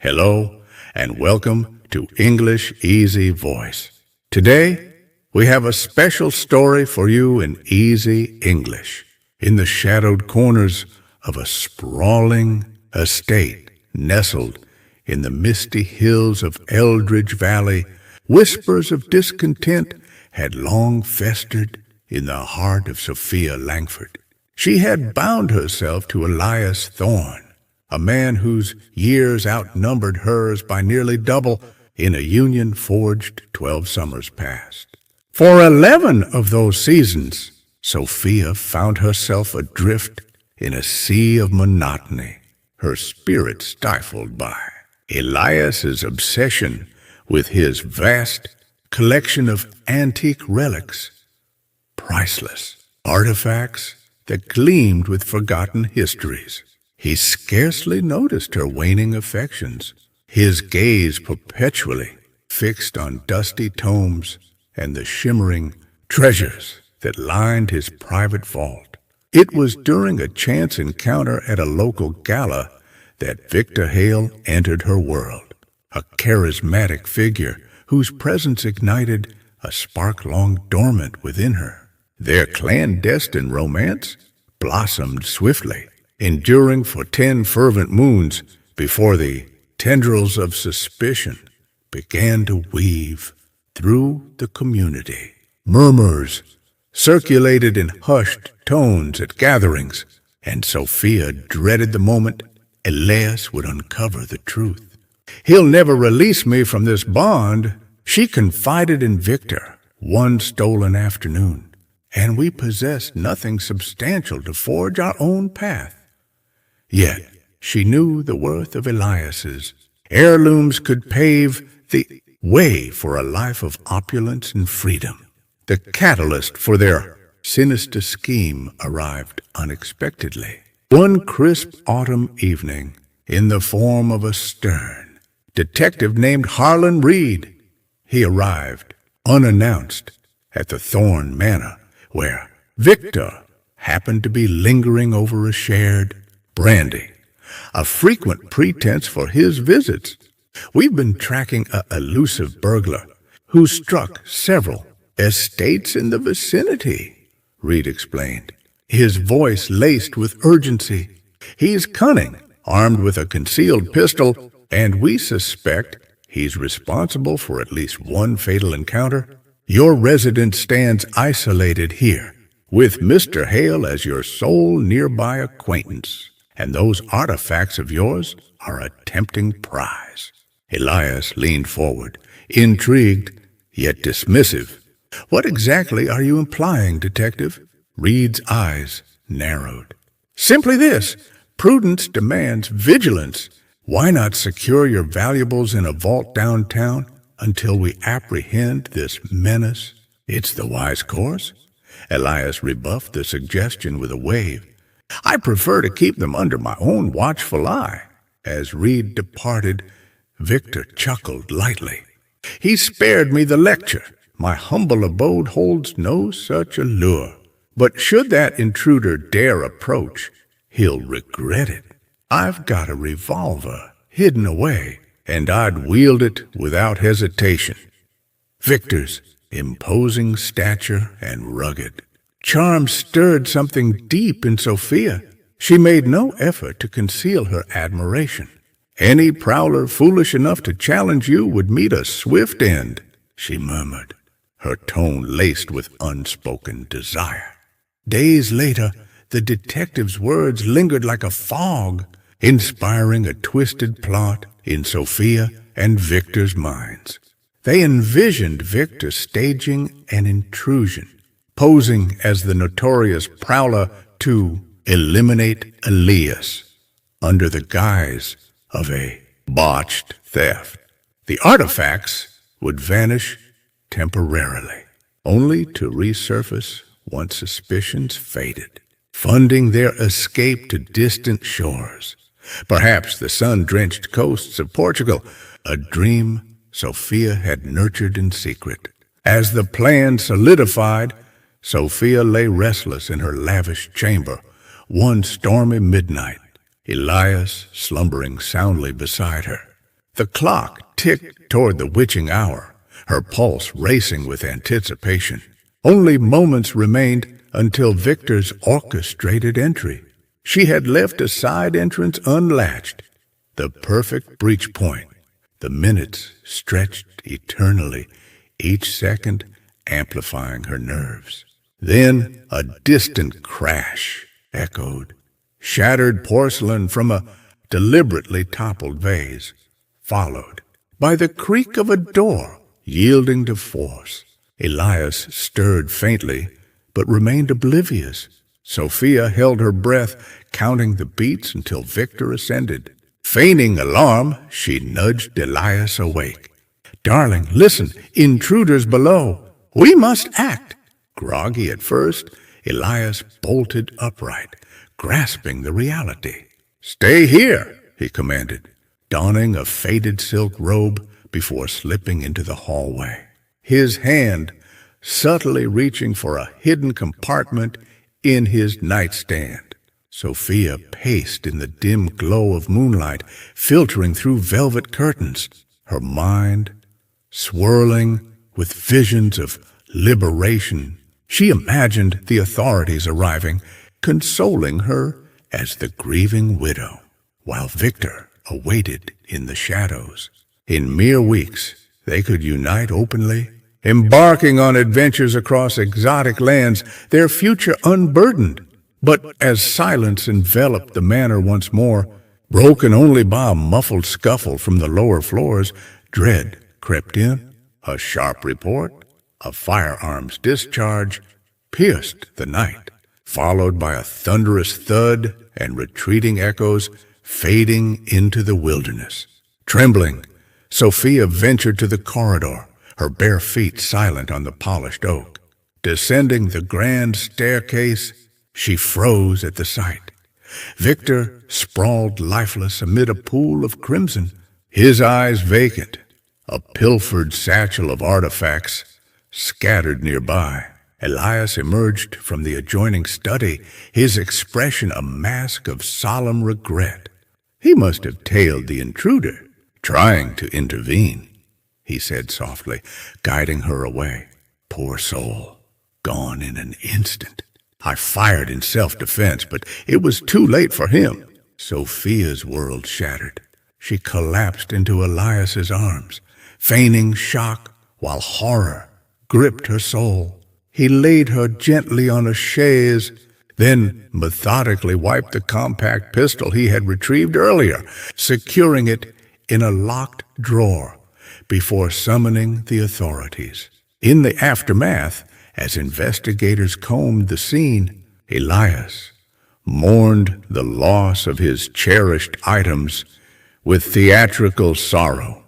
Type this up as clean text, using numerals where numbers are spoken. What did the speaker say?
Hello, and welcome to English Easy Voice. Today, we have a special story for you in easy English. In the shadowed corners of a sprawling estate nestled in the misty hills of Eldridge Valley, whispers of discontent had long festered in the heart of Sophia Langford. She had bound herself to Elias Thorne, a man whose years outnumbered hers by nearly double in a union forged 12 summers past. For 11 of those seasons, Sophia found herself adrift in a sea of monotony, her spirit stifled by Elias's obsession with his vast collection of antique relics, priceless artifacts that gleamed with forgotten histories. He scarcely noticed her waning affections, his gaze perpetually fixed on dusty tomes and the shimmering treasures that lined his private vault. It was during a chance encounter at a local gala that Victor Hale entered her world, a charismatic figure whose presence ignited a spark long dormant within her. Their clandestine romance blossomed swiftly, enduring for 10 fervent moons before the tendrils of suspicion began to weave through the community. Murmurs circulated in hushed tones at gatherings, and Sophia dreaded the moment Elias would uncover the truth. "He'll never release me from this bond," she confided in Victor one stolen afternoon, "and we possess nothing substantial to forge our own path." Yet she knew the worth of Elias's. Heirlooms could pave the way for a life of opulence and freedom. The catalyst for their sinister scheme arrived unexpectedly. One crisp autumn evening, in the form of a stern detective named Harlan Reed, he arrived, unannounced, at the Thorne Manor, where Victor happened to be lingering over a shared brandy, a frequent pretense for his visits. "We've been tracking an elusive burglar who struck several estates in the vicinity," Reed explained, his voice laced with urgency. "He's cunning, armed with a concealed pistol, and we suspect he's responsible for at least one fatal encounter. Your residence stands isolated here, with Mr. Hale as your sole nearby acquaintance, and those artifacts of yours are a tempting prize." Elias leaned forward, intrigued yet dismissive. "What exactly are you implying, Detective?" Reed's eyes narrowed. "Simply this. Prudence demands vigilance. Why not secure your valuables in a vault downtown until we apprehend this menace?" "It's the wise course." Elias rebuffed the suggestion with a wave. "I prefer to keep them under my own watchful eye." As Reed departed, Victor chuckled lightly. "He spared me the lecture. My humble abode holds no such allure. But should that intruder dare approach, he'll regret it. I've got a revolver hidden away, and I'd wield it without hesitation." Victor's imposing stature and rugged charm stirred something deep in Sophia. She made no effort to conceal her admiration. "Any prowler foolish enough to challenge you would meet a swift end," she murmured, her tone laced with unspoken desire. Days later, the detective's words lingered like a fog, inspiring a twisted plot in Sophia and Victor's minds. They envisioned Victor staging an intrusion, posing as the notorious prowler to eliminate Elias under the guise of a botched theft. The artifacts would vanish temporarily, only to resurface once suspicions faded, funding their escape to distant shores, perhaps the sun-drenched coasts of Portugal, a dream Sophia had nurtured in secret. As the plan solidified, Sophia lay restless in her lavish chamber one stormy midnight, Elias slumbering soundly beside her. The clock ticked toward the witching hour, her pulse racing with anticipation. Only moments remained until Victor's orchestrated entry. She had left a side entrance unlatched, the perfect breach point. The minutes stretched eternally, each second amplifying her nerves. Then a distant crash echoed, shattered porcelain from a deliberately toppled vase, followed by the creak of a door yielding to force. Elias stirred faintly, but remained oblivious. Sophia held her breath, counting the beats until Victor ascended. Feigning alarm, she nudged Elias awake. "Darling, listen, intruders below. We must act." Groggy at first, Elias bolted upright, grasping the reality. "Stay here," he commanded, donning a faded silk robe before slipping into the hallway. His hand subtly reaching for a hidden compartment in his nightstand. Sophia paced in the dim glow of moonlight, filtering through velvet curtains, her mind swirling with visions of liberation. She imagined the authorities arriving, consoling her as the grieving widow, while Victor awaited in the shadows. In mere weeks, they could unite openly, embarking on adventures across exotic lands, their future unburdened. But as silence enveloped the manor once more, broken only by a muffled scuffle from the lower floors, dread crept in. A sharp report, a firearm's discharge, pierced the night, followed by a thunderous thud and retreating echoes fading into the wilderness. Trembling, Sophia ventured to the corridor, her bare feet silent on the polished oak. Descending the grand staircase, she froze at the sight. Victor sprawled lifeless amid a pool of crimson, his eyes vacant, a pilfered satchel of artifacts scattered nearby. Elias emerged from the adjoining study, his expression a mask of solemn regret. He must have tailed the intruder, trying to intervene, he said softly, guiding her away. Poor soul, gone in an instant. I fired in self-defense, but it was too late for him. Sophia's world shattered. She collapsed into Elias's arms, feigning shock while horror gripped her soul. He laid her gently on a chaise, then methodically wiped the compact pistol he had retrieved earlier, securing it in a locked drawer before summoning the authorities. In the aftermath, as investigators combed the scene, Elias mourned the loss of his cherished items with theatrical sorrow.